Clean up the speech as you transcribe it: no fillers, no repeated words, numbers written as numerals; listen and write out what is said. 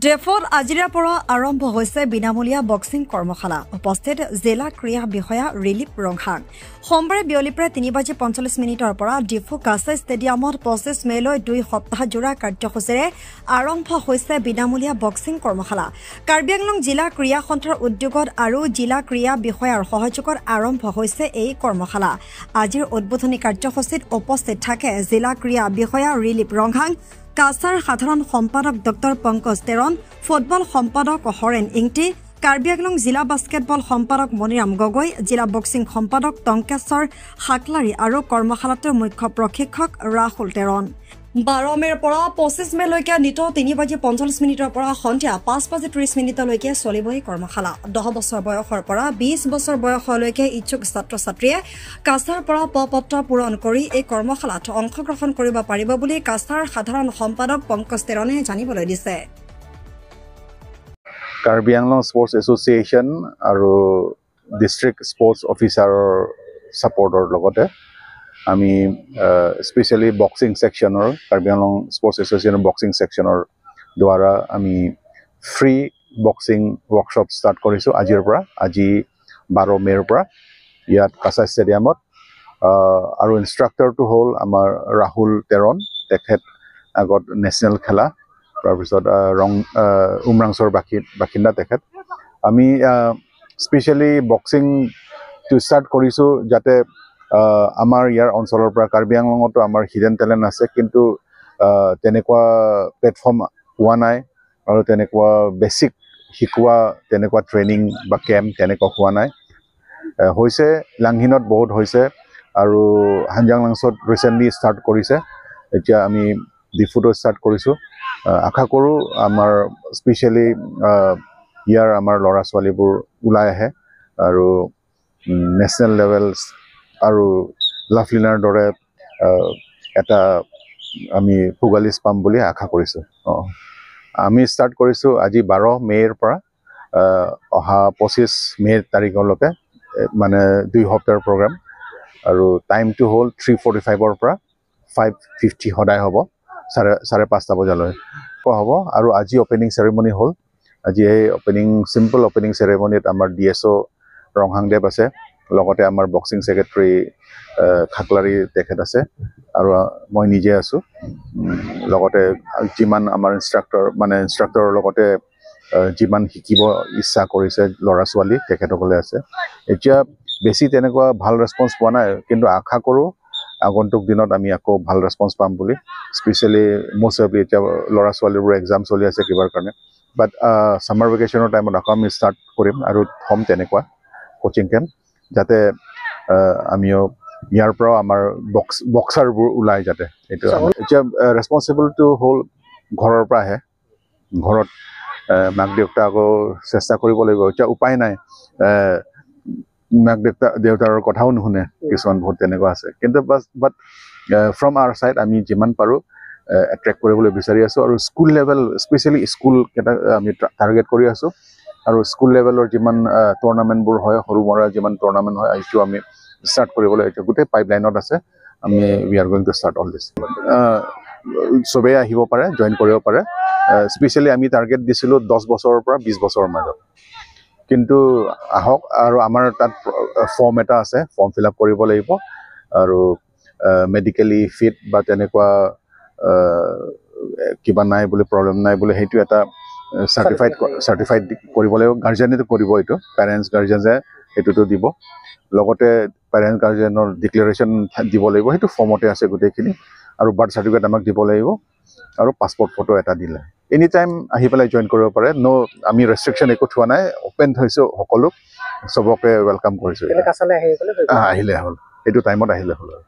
ডেফত আজিৰে পৰা আৰম্ভ হৈছে বিনামূলীয়া বক্সিং কৰ্মশালা। উপস্থিত জিলা ক্ৰীড়া বিষয়া ৰিলিপ ৰংহাং। সোমবাৰে বিয়লি প্ৰায় 3:45 পৰা ডিফু কাছাই ষ্টেডিয়ামত 25 মেলৈ 2 সপ্তাহজোৰা কাৰ্যসূচীৰে আৰম্ভ হৈছে বিনামূলীয়া বক্সিং কৰ্মশালা। কাৰ্বি আংলং জিলা ক্ৰীড়া সন্থাৰ উদ্যোগত আৰু জিলা ক্ৰীড়া বিষয়াৰ সহযোগত আৰম্ভ হৈছে এই কৰ্মশালা। আজিৰ উদ্বোধনী কাৰ্যসূচীত উপস্থিত থাকে জিলা ক্ৰীড়া বিষয়া ৰিলিপ ৰংহাং, কাছাৰ সাধাৰণ সম্পাদক ডক্টৰ পংকজ তেৰণ, ফুটবল সম্পাদক হৰেণ ইংটি, কাৰ্বি আংলং জিলা বাস্কেটবল সম্পাদক মণিৰাম গগৈ, জিলা বক্সিং সম্পাদক টংকেশ্বৰ শাকলাৰী আৰু কৰ্মশালাটোৰ মুখ্য প্ৰশিক্ষক ৰাহুল তেৰণ। 12 মেৰ পৰা 25 মেলৈকে নিত 3:45 পৰা সন্ধিয়া 5:30 চলিব এই কৰ্মশালা। 10 বছৰ বয়সৰ পৰা 20 বছৰ বয়সলৈকে ইচ্ছুক ছাত্ৰ ছাত্ৰীয়ে কাছাৰ পৰা পত্ৰ পূৰণ কৰি এই কৰ্মশালাত অংশগ্ৰহণ কৰিব পাৰিব বুলি কাছাৰ সাধাৰণ সম্পাদক পংকজ তেৰণে জানিবলৈ দিছে। কাৰ্বি আংলং স্পৰ্টছ এছ'চিয়েশ্যন আৰু ডিষ্ট্ৰিক্ট স্পৰ্টছ অফিচাৰৰ ছাপৰ্টৰ লগতে আমি স্পেচিয়েলি বক্সিং ছেকশ্যনৰ কাৰ্বি আংলং স্পৰ্টছ এছ'চিয়েশ্যনৰ বক্সিং ছেকশ্যনৰ দ্বাৰা আমি ফ্ৰী বক্সিং ৱৰ্কশ্বপ ষ্টাৰ্ট কৰিছোঁ আজিৰ পৰা। আজি 12 মেৰ পৰা ইয়াত কাছাই ষ্টেডিয়ামত। আৰু ইনষ্ট্ৰাক্টৰটো হ'ল আমাৰ ৰাহুল তেৰণ, তেখেত আগত নেশ্যনেল খেলা, তাৰপিছত উমৰাংচৰ বাসিন্দা তেখেত। আমি স্পেচিয়েলি বক্সিংটো ষ্টাৰ্ট কৰিছোঁ যাতে আমাৰ ইয়াৰ অঞ্চলৰ পৰা কাৰ্বি আংলঙতো আমাৰ হিডেন টেলেণ্ট আছে, কিন্তু তেনেকুৱা প্লেটফৰ্ম হোৱা নাই আৰু তেনেকুৱা বেছিক শিকোৱা তেনেকুৱা ট্ৰেইনিং বা কেম্প তেনেকুৱা হোৱা নাই। হৈছে লাংহিনত বহুত হৈছে আৰু হানজাং লাংছত ৰিচেণ্টলি ষ্টাৰ্ট কৰিছে। এতিয়া আমি ডিফুটো ষ্টাৰ্ট কৰিছোঁ। আশা কৰোঁ আমাৰ স্পেচিয়েলি ইয়াৰ আমাৰ ল'ৰা ছোৱালীবোৰ ওলাই আহে আৰু নেশ্যনেল লেভেল আৰু লাভলিনাৰ দৰে এটা আমি ভোগালীজ পাম বুলি আশা কৰিছোঁ। আমি ষ্টাৰ্ট কৰিছোঁ আজি 12 মেৰ পৰা অহা 25 মে তাৰিখলৈকে, মানে 2 সপ্তাহৰ প্ৰগ্ৰাম। আৰু টাইমটো হ'ল 3:45 পৰা 5:50 সদায় হ'ব, 5:30 বজালৈ হ'ব। আৰু আজি অপেনিং চেৰেমনি হ'ল। আজি এই চিম্পল অপেনিং চেৰেমনিত আমাৰ DSO ৰংহাংদেৱ আছে, লগতে আমাৰ বক্সিং ছেক্ৰেটাৰী খাকলাৰী তেখেত আছে আৰু মই নিজে আছোঁ। লগতে যিমান আমাৰ ইনষ্ট্ৰাক্টৰৰ লগতে যিমান শিকিব ইচ্ছা কৰিছে ল'ৰা ছোৱালী তেখেতসকলে আছে। এতিয়া বেছি তেনেকুৱা ভাল ৰেছপন্স পোৱা নাই, কিন্তু আশা কৰোঁ আগন্তুক দিনত আমি আকৌ ভাল ৰেছপন্স পাম বুলি। স্পেচিয়েলি মষ্ট অফলি এতিয়া ল'ৰা ছোৱালীবোৰ এক্সাম চলি আছে কিবাৰ কাৰণে, বাট ছামাৰ ভেকেশ্যনৰ টাইমত আকৌ আমি ষ্টাৰ্ট কৰিম আৰু হ'ম তেনেকুৱা কোচিং কেম্প, যাতে আমিও ইয়াৰ পৰাও আমাৰ বক্সাৰবোৰ ওলাই যাতে। এইটো এতিয়া ৰেছপনচিবিলিটিটো হ'ল ঘৰৰ পৰা আহে, ঘৰত মাক দেউতাকো চেষ্টা কৰিব লাগিব। এতিয়া উপায় নাই, মাক দেউতাৰ কথাও নুশুনে, কিছুমান বহুত তেনেকুৱা আছে। কিন্তু বাট ফ্ৰম আৱাৰ ছাইড আমি যিমান পাৰোঁ এট্ৰেক্ট কৰিবলৈ বিচাৰি আছোঁ। আৰু স্কুল লেভেল, স্পেচিয়েলি স্কুলকেইটা আমি টাৰ্গেট কৰি আছোঁ। আৰু স্কুল লেভেলৰ যিমান টুৰ্ণামেণ্টবোৰ হয়, সৰু মৰা যিমান টুৰ্ণামেণ্ট হয়, এইটো আমি ষ্টাৰ্ট কৰিবলৈ এতিয়া গোটেই পাইপলাইনত আছে। আমি we are going to start all দিছ। চবেই আহিব পাৰে, জইন কৰিব পাৰে। স্পেচিয়েলি আমি টাৰ্গেট দিছিলোঁ 10 বছৰৰ পৰা 20 বছৰৰ মাজত, কিন্তু আহক। আৰু আমাৰ তাত ফৰ্ম এটা আছে, ফৰ্ম ফিল আপ কৰিব লাগিব। আৰু মেডিকেলি ফিট বা তেনেকুৱা কিবা নাই বুলি, প্ৰব্লেম নাই বুলি, সেইটো এটা চাৰ্টিফাইড কৰিব লাগিব। গাৰ্জেনেতো কৰিব, এইটো পেৰেণ্টছ গাৰ্জেনে সেইটোতো দিব। লগতে পেৰেণ্টছ গাৰ্জেনৰ ডিক্লেৰেশ্যন দিব লাগিব, সেইটো ফৰ্মতে আছে গোটেইখিনি। আৰু বাৰ্থ চাৰ্টিফিকেট আমাক দিব লাগিব, আৰু পাছপৰ্ট ফটো এটা দিলে। এনি টাইম আহি পেলাই জইন কৰিব পাৰে। আমি ৰেষ্ট্ৰিকশ্যন একো থোৱা নাই, অ'পেন থৈছোঁ, সকলো চবকে ৱেলকাম কৰিছোঁ। আহিলে হ'ল, সেইটো টাইমত আহিলে হ'ল আৰু।